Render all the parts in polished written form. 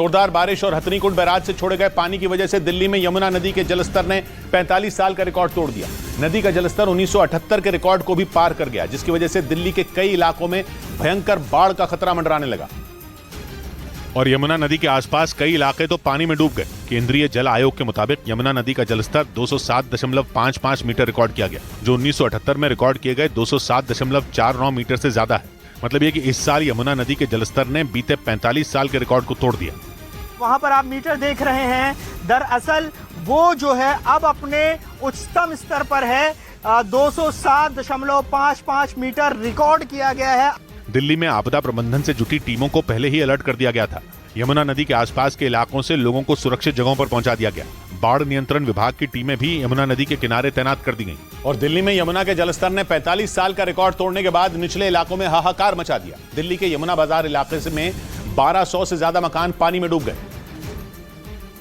जोरदार बारिश और हथनीकुंड बैराज से छोड़े गए पानी की वजह से दिल्ली में यमुना नदी के जलस्तर ने 45 साल का रिकॉर्ड तोड़ दिया। नदी का जलस्तर 1978 के रिकॉर्ड को भी पार कर गया, जिसकी वजह से दिल्ली के कई इलाकों में भयंकर बाढ़ का खतरा मंडराने लगा और यमुना नदी के आसपास कई इलाके तो पानी में डूब गए। केंद्रीय जल आयोग के मुताबिक यमुना नदी का जलस्तर 207.55 मीटर रिकॉर्ड किया गया, जो 1978 में रिकॉर्ड किए गए 207.49 मीटर से ज्यादा है। मतलब ये कि इस साल यमुना नदी के जलस्तर ने बीते 45 साल के रिकॉर्ड को तोड़ दिया। वहां पर आप मीटर देख रहे हैं, दरअसल वो जो है अब अपने उच्चतम स्तर पर है। 207.55 मीटर रिकॉर्ड किया गया है। दिल्ली में आपदा प्रबंधन से जुटी टीमों को पहले ही अलर्ट कर दिया गया था। यमुना नदी के आसपास के इलाकों से लोगों को सुरक्षित जगहों पर पहुंचा दिया गया। बाढ़ नियंत्रण विभाग की टीमें भी यमुना नदी के किनारे तैनात कर दी गईं। और दिल्ली में यमुना के जलस्तर ने 45 साल का रिकॉर्ड तोड़ने के बाद निचले इलाकों में हाहाकार मचा दिया। दिल्ली के यमुना बाजार इलाके में 1200 से ज्यादा मकान पानी में डूब गए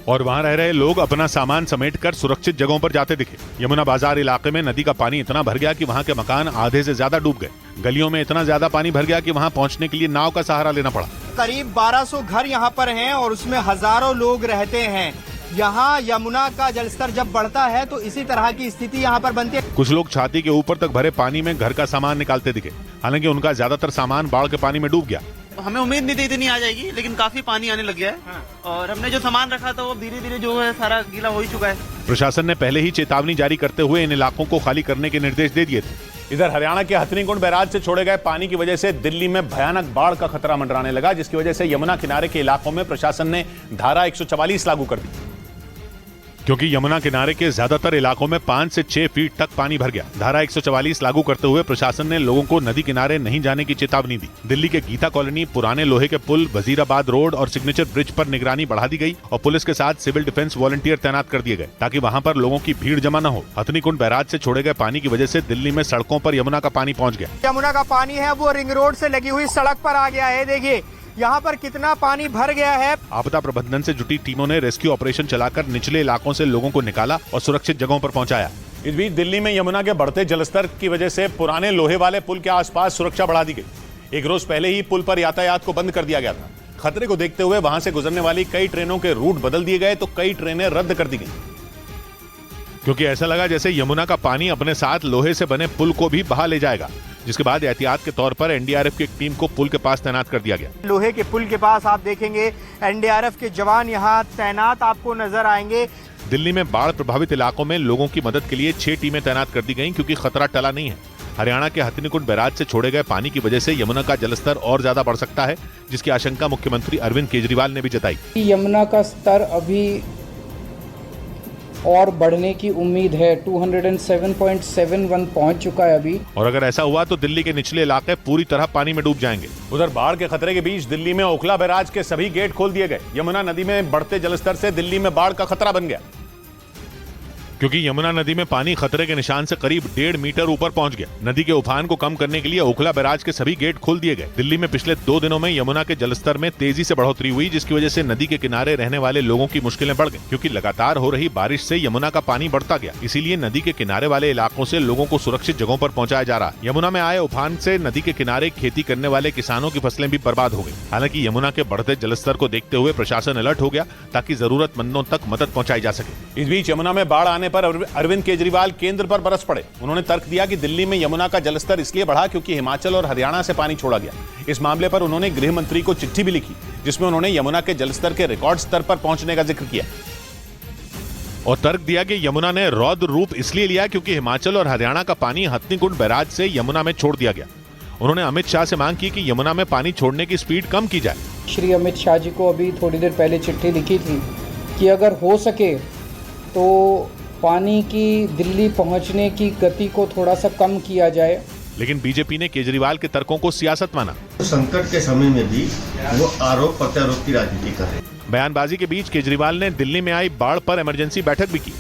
और वहां रह रहे लोग अपना सामान समेटकर सुरक्षित जगहों पर जाते दिखे। यमुना बाजार इलाके में नदी का पानी इतना भर गया कि वहां के मकान आधे से ज्यादा डूब गए। गलियों में इतना ज्यादा पानी भर गया कि वहां पहुंचने के लिए नाव का सहारा लेना पड़ा। करीब 1200 घर यहाँ पर हैं और उसमें हजारों लोग रहते हैं। यहाँ यमुना का जलस्तर जब बढ़ता है तो इसी तरह की स्थिति यहाँ पर बनती है। कुछ लोग छाती के ऊपर तक भरे पानी में घर का सामान निकालते दिखे, हालांकि उनका ज्यादातर सामान बाढ़ के पानी में डूब गया। हमें उम्मीद नहीं थी इतनी आ जाएगी, लेकिन काफी पानी आने लग गया है। और हमने जो सामान रखा था वो धीरे धीरे जो है सारा गीला हो ही चुका है। प्रशासन ने पहले ही चेतावनी जारी करते हुए इन इलाकों को खाली करने के निर्देश दे दिए थे। इधर हरियाणा के हथनीकुंड बैराज से छोड़े गए पानी की वजह से दिल्ली में भयानक बाढ़ का खतरा मंडराने लगा, जिसकी वजह से यमुना किनारे के इलाकों में प्रशासन ने धारा 144 लागू कर दी, क्योंकि यमुना किनारे के ज्यादातर इलाकों में 5 से 6 फीट तक पानी भर गया। धारा 144 लागू करते हुए प्रशासन ने लोगों को नदी किनारे नहीं जाने की चेतावनी दी। दिल्ली के गीता कॉलोनी, पुराने लोहे के पुल, वजीराबाद रोड और सिग्नेचर ब्रिज पर निगरानी बढ़ा दी गई और पुलिस के साथ सिविल डिफेंस वॉलंटियर तैनात कर दिए गए, ताकि वहां पर लोगों की भीड़ जमा न हो। हथनीकुंड बैराज से छोड़े गए पानी की वजह से दिल्ली में सड़कों पर यमुना का पानी पहुंच गया। यमुना का पानी है वो रिंग रोड से लगी हुई सड़क पर आ गया है। देखिए यहाँ पर कितना पानी भर गया है। आपदा प्रबंधन से जुटी टीमों ने रेस्क्यू ऑपरेशन चलाकर निचले इलाकों से लोगों को निकाला और सुरक्षित जगहों पर पहुंचाया। इस बीच दिल्ली में यमुना के बढ़ते जलस्तर की वजह से पुराने लोहे वाले पुल के आसपास सुरक्षा बढ़ा दी गई। एक रोज पहले ही पुल पर यातायात को बंद कर दिया गया था। खतरे को देखते हुए वहां से गुजरने वाली कई ट्रेनों के रूट बदल दिए गए तो कई ट्रेनें रद्द कर दी गई, क्योंकि ऐसा लगा जैसे यमुना का पानी अपने साथ लोहे से बने पुल को भी बहा ले जाएगा। जिसके बाद एहतियात के तौर पर एनडीआरएफ की एक टीम को पुल के पास तैनात कर दिया गया। लोहे के पुल के पास आप देखेंगे एनडीआरएफ के जवान यहाँ तैनात आपको नजर आएंगे। दिल्ली में बाढ़ प्रभावित इलाकों में लोगों की मदद के लिए 6 टीमें तैनात कर दी गईं, क्योंकि खतरा टला नहीं है। हरियाणा के हथनीकुंड बैराज से छोड़े गए पानी की वजह से यमुना का जलस्तर और ज्यादा बढ़ सकता है, जिसकी आशंका मुख्यमंत्री अरविंद केजरीवाल ने भी जताई। यमुना का स्तर अभी और बढ़ने की उम्मीद है। 207.71 पहुंच चुका है अभी। और अगर ऐसा हुआ तो दिल्ली के निचले इलाके पूरी तरह पानी में डूब जाएंगे। उधर बाढ़ के खतरे के बीच दिल्ली में ओखला बैराज के सभी गेट खोल दिए गए। यमुना नदी में बढ़ते जलस्तर से दिल्ली में बाढ़ का खतरा बन गया, क्योंकि यमुना नदी में पानी खतरे के निशान से करीब 1.5 मीटर ऊपर पहुंच गया। नदी के उफान को कम करने के लिए ओखला बैराज के सभी गेट खोल दिए गए। दिल्ली में पिछले 2 दिनों में यमुना के जलस्तर में तेजी से बढ़ोतरी हुई, जिसकी वजह से नदी के किनारे रहने वाले लोगों की मुश्किलें बढ़ गई, क्योंकि लगातार हो रही बारिश से यमुना का पानी बढ़ता गया। इसीलिए नदी के किनारे वाले इलाकों से लोगों को सुरक्षित जगहों पर पहुंचाया जा रहा है। यमुना में आए उफान से नदी के किनारे खेती करने वाले किसानों की फसलें भी बर्बाद हो गई। हालांकि यमुना के बढ़ते जलस्तर को देखते हुए प्रशासन अलर्ट हो गया, ताकि जरूरतमंदों तक मदद पहुंचाई जा सके। इस बीच यमुना में बाढ़ आने पर अरविंद केजरीवाल केंद्र पर बरस पड़े। उन्होंने तर्क दिया कि दिल्ली में यमुना का जलस्तर इसलिए बढ़ा क्योंकि हिमाचल और हरियाणा से पानी छोड़ा गया। इस मामले पर उन्होंने गृह मंत्री को चिट्ठी भी लिखी, जिसमें उन्होंने यमुना के जलस्तर के रिकॉर्ड स्तर पर पहुंचने का जिक्र किया और तर्क दिया कि यमुना ने रौद्र रूप इसलिए लिया क्योंकि हिमाचल और हरियाणा का पानी हथनीकुंड बैराज से यमुना में छोड़ दिया गया। उन्होंने अमित शाह से मांग की कि यमुना में पानी छोड़ने की स्पीड कम की जाए। श्री अमित शाह जी को अभी थोड़ी देर पहले चिट्ठी लिखी थी कि अगर हो सके तो पानी की दिल्ली पहुंचने की गति को थोड़ा सा कम किया जाए। लेकिन बीजेपी ने केजरीवाल के तर्कों को सियासत माना। संकट के समय में भी वो आरोप प्रत्यारोप की राजनीति कर रहे हैं। बयानबाजी के बीच केजरीवाल ने दिल्ली में आई बाढ़ पर इमरजेंसी बैठक भी की।